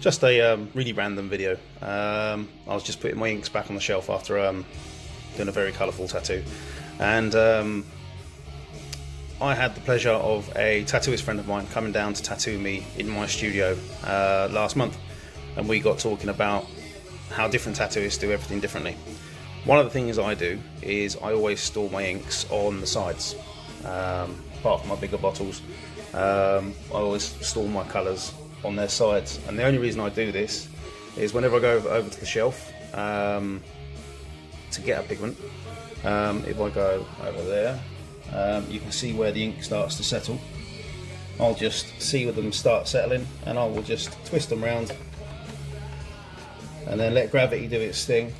Just a really random video. I was just putting my inks back on the shelf after doing a very colourful tattoo, and I had the pleasure of a tattooist friend of mine coming down to tattoo me in my studio last month, and we got talking about how different tattooists do everything differently. One of the things I do is I always store my inks on the sides, apart from my bigger bottles. I always store my colours on their sides, and the only reason I do this is whenever I go over to the shelf to get a pigment, if I go over there, you can see where the ink starts to settle. I'll just see where them start settling, and I will just twist them round and then let gravity do its thing,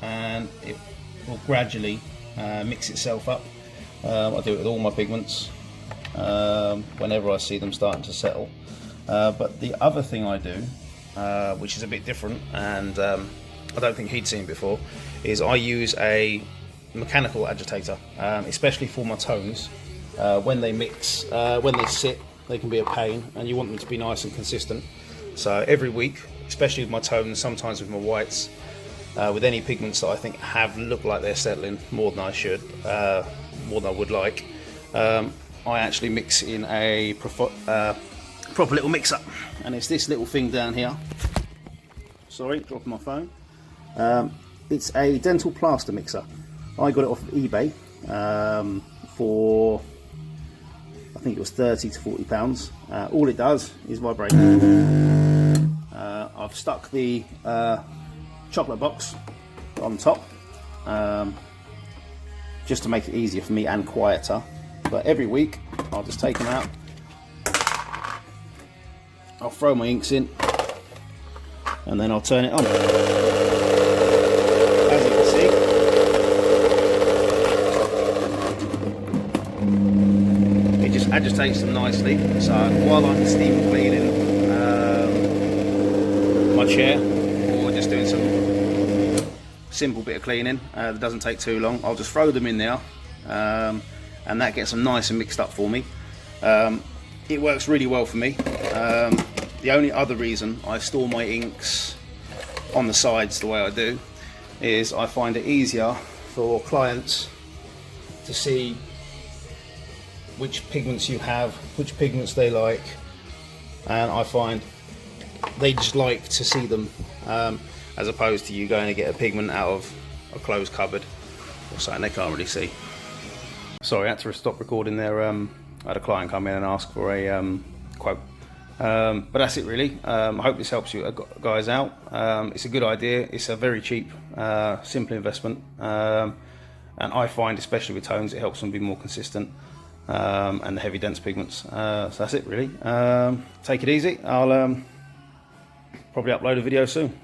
and it will gradually mix itself up. I do it with all my pigments whenever I see them starting to settle. But the other thing I do, which is a bit different, and I don't think he'd seen before, is I use a mechanical agitator, especially for my tones. When they mix, when they sit, they can be a pain, and you want them to be nice and consistent. So every week, especially with my tones, sometimes with my whites, with any pigments that I think look like they're settling more than I should, more than I would like, I actually mix in a proper little mix-up, and it's this little thing down here. Sorry, dropping my phone. It's a dental plaster mixer. I got it off of eBay for, I think it was £30 to £40. All it does is vibrate. I've stuck the chocolate box on top just to make it easier for me and quieter. But every week I'll just take them out, I'll throw my inks in, and then I'll turn it on. As you can see, it just agitates them nicely. So while I'm steam cleaning my chair, or just doing some simple bit of cleaning that doesn't take too long, I'll just throw them in there, and that gets them nice and mixed up for me. It works really well for me. The only other reason I store my inks on the sides the way I do is I find it easier for clients to see which pigments you have, which pigments they like, and I find they just like to see them, as opposed to you going to get a pigment out of a closed cupboard or something they can't really see. Sorry, I had to stop recording there. I had a client come in and ask for a quote. But that's it really. I hope this helps you guys out. It's a good idea. It's a very cheap, simple investment. And I find, especially with tones, it helps them be more consistent, and the heavy dense pigments. So that's it really. Take it easy. I'll probably upload a video soon.